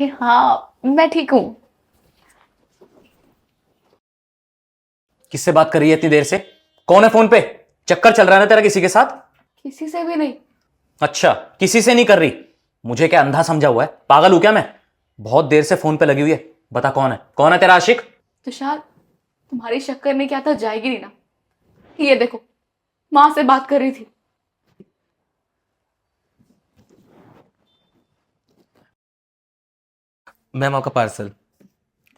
अरे हाँ, मैं ठीक हूँ। किससे बात कर रही है इतनी देर से? कौन है फोन पे? चक्कर चल रहा है ना तेरा किसी के साथ? किसी से भी नहीं। अच्छा, किसी से नहीं कर रही? मुझे क्या अंधा समझा हुआ है? पागल हूं क्या मैं? बहुत देर से फोन पे लगी हुई है। बता कौन है तेरा आशिक? तुषार, तुम्हारी शक करने की आदत जाएगी नहीं ना। ये देखो, माँ से बात कर रही थी। मैम आपका पार्सल।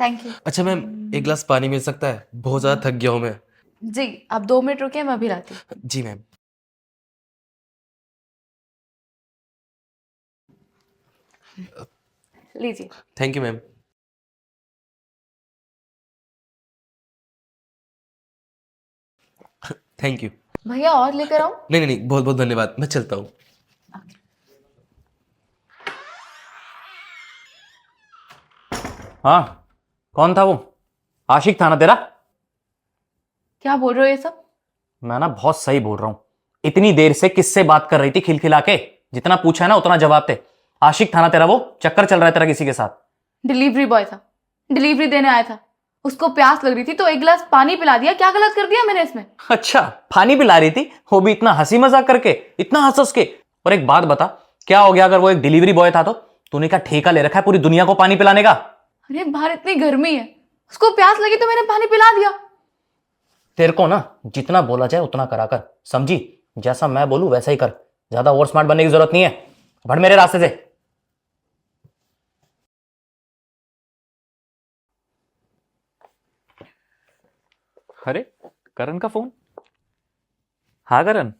Thank you. अच्छा मैम, एक गिलास पानी मिल सकता है? बहुत ज़्यादा थक गया हूँ मैं। जी, आप 2 मिनट रुकिए, मैं अभी लाती हूँ। जी मैम। लीजिए। Thank you ma'am. Thank you. भैया और लेकर आऊँ? नहीं नहीं नहीं, बहुत बहुत धन्यवाद, मैं चलता हूँ। हाँ, कौन था वो? आशिक था ना तेरा? क्या बोल रहे हो ये सब? मैं ना बहुत सही बोल रहा हूं। इतनी देर से किससे बात कर रही थी खिलखिला के? जितना पूछा है ना उतना जवाब दे। आशिक था ना तेरा? वो चक्कर चल रहा है तेरा किसी के साथ? डिलीवरी बॉय था, डिलीवरी देने आया था। उसको प्यास लग रही थी तो एक गिलास पानी पिला दिया। क्या गलत कर दिया मैंने इसमें? अच्छा, पानी पिला रही थी, वो भी इतना हंसी मजाक करके, इतना हंस हंस के। और एक बात बता, क्या हो गया अगर वो एक डिलीवरी बॉय था तो? तूने क्या ठेका ले रखा है पूरी दुनिया को पानी पिलाने का? अरे बाहर इतनी गर्मी है, उसको प्यास लगी तो मैंने पानी पिला दिया। तेरे को ना जितना बोला जाए उतना करा कर, समझी? जैसा मैं बोलूं वैसा ही कर। ज्यादा ओवर स्मार्ट बनने की जरूरत नहीं है। बढ़ मेरे रास्ते से। अरे, करण का फोन। हाँ करण।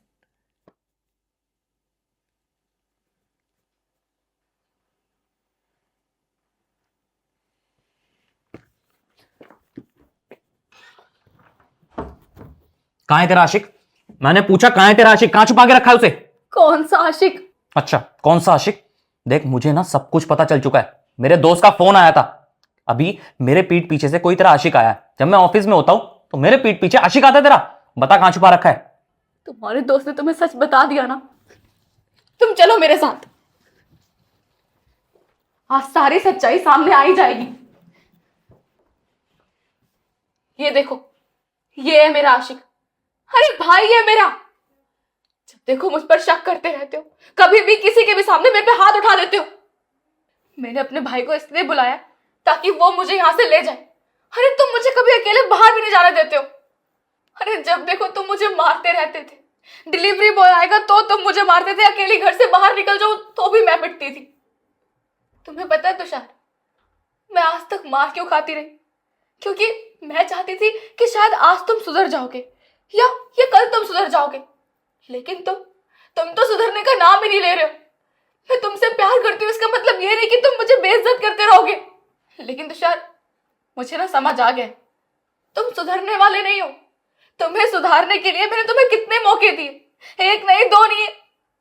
कहां है तेरा आशिक? मैंने पूछा कहां है तेरा आशिक? कहां छुपा के रखा है उसे? कौन सा आशिक? अच्छा, कौन सा आशिक? देख, मुझे ना सब कुछ पता चल चुका है। मेरे दोस्त का फोन आया था अभी। मेरे पीठ पीछे से कोई तेरा आशिक आया है। जब मैं ऑफिस में होता हूं तो मेरे पीठ पीछे आशिक आता है तेरा। बता कहां छुपा रखा है? तुम्हारे दोस्त ने तुम्हें सच बता दिया ना? तुम चलो मेरे साथ, आज सारी सच्चाई सामने आ ही जाएगी। ये देखो, ये है मेरा आशिक। अरे भाई है मेरा। जब देखो मुझ पर शक करते रहते हो, कभी भी किसी के भी सामने मेरे पे हाथ उठा देते हो। मैंने अपने भाई को इसलिए बुलाया ताकि वो मुझे यहां से ले जाए। अरे तुम मुझे कभी अकेले बाहर भी नहीं जाने देते हो। अरे जब देखो तुम मुझे मारते रहते थे। डिलीवरी बॉय आएगा तो तुम मुझे मारते थे, अकेली घर से बाहर निकल जाऊं तो भी मैं पिटती थी। तुम्हें पता है तुषार, मैं आज तक मार क्यों खाती रही? क्योंकि मैं चाहती थी कि शायद आज तुम सुधर जाओगे या कल तुम सुधर जाओगे। लेकिन तुम तो सुधरने का नाम ही नहीं ले रहे हो। मैं तुमसे प्यार करती हूँ, इसका मतलब ये नहीं कि तुम मुझे बेइज्जत करते रहोगे। लेकिन तुषार, मुझे ना समझ आ गया, तुम सुधरने वाले नहीं हो। तुम्हें सुधारने के लिए मैंने तुम्हें कितने मौके दिए, एक नहीं दो नहीं,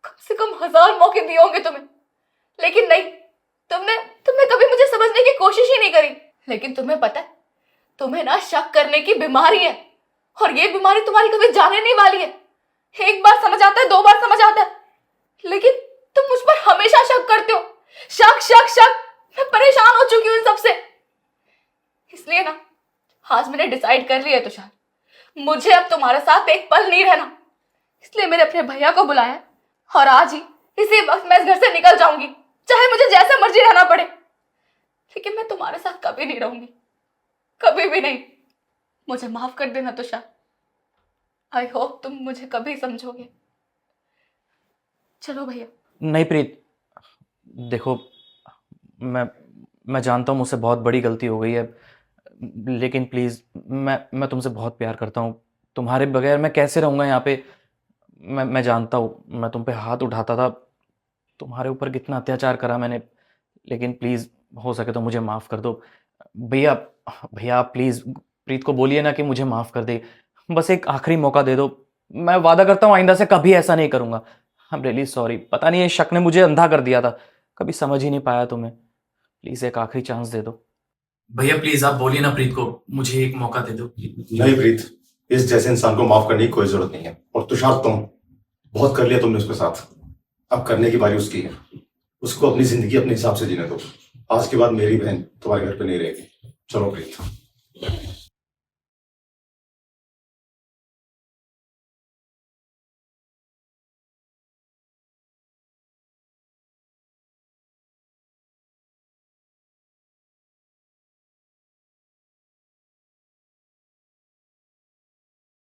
कम से कम 1000 मौके दिए होंगे तुम्हें। लेकिन नहीं, तुमने कभी मुझे समझने की कोशिश ही नहीं करी। लेकिन तुम्हें पता है, तुम्हें ना शक करने की बीमारी है, और ये बीमारी तुम्हारी कभी जाने नहीं वाली है। एक बार समझ आता है, 2 बार समझ आता है, लेकिन तुम मुझ पर हमेशा शक करते हो। शक शक शक, मैं परेशान हो चुकी हूं इन सबसे। इसलिए ना आज मैंने डिसाइड कर लिया है तुषार, मुझे अब तुम्हारे साथ एक पल नहीं रहना। इसलिए मैंने अपने भैया को बुलाया और आज ही इसी वक्त मैं इस घर से निकल जाऊंगी, चाहे मुझे जैसे मर्जी रहना पड़े। लेकिन मैं तुम्हारे साथ कभी नहीं रहूंगी, कभी भी नहीं। मुझे माफ कर देना तुषार। आई होप तुम मुझे कभी समझोगे। चलो भैया। नहीं प्रीत, देखो, मैं मैं जानता हूँ मुझसे बहुत बड़ी गलती हो गई है, लेकिन प्लीज़, मैं तुमसे बहुत प्यार करता हूँ। तुम्हारे बगैर मैं कैसे रहूँगा यहाँ पे? मैं जानता हूँ मैं तुम पे हाथ उठाता था, तुम्हारे ऊपर कितना अत्याचार करा मैंने, लेकिन प्लीज़ हो सके तो मुझे माफ़ कर दो। भैया, भैया आप प्लीज़ प्रीत को बोलिए ना कि मुझे माफ़ कर दे। बस एक आखिरी मौका दे दो। मैं वादा करता हूँ आइंदा से कभी ऐसा नहीं करूँगा। I am really sorry. पता नहीं, ये शक ने मुझे अंधा कर दिया था, कभी समझ ही नहीं पाया तुम्हें। प्लीज़ एक आखिरी चांस दे दो। भैया प्लीज़ आप बोलिए ना प्रीत को, मुझे एक मौका दे दो। नहीं प्रीत, इस जैसे इंसान को माफ करने की कोई जरूरत नहीं है। और तुषार, तुम बहुत कर लिया तुमने उसके साथ, अब करने की बारी उसकी है। उसको अपनी जिंदगी अपने हिसाब से जीने दो। आज के बाद मेरी बहन तुम्हारे घर पे नहीं रहेगी। चलो प्रीत।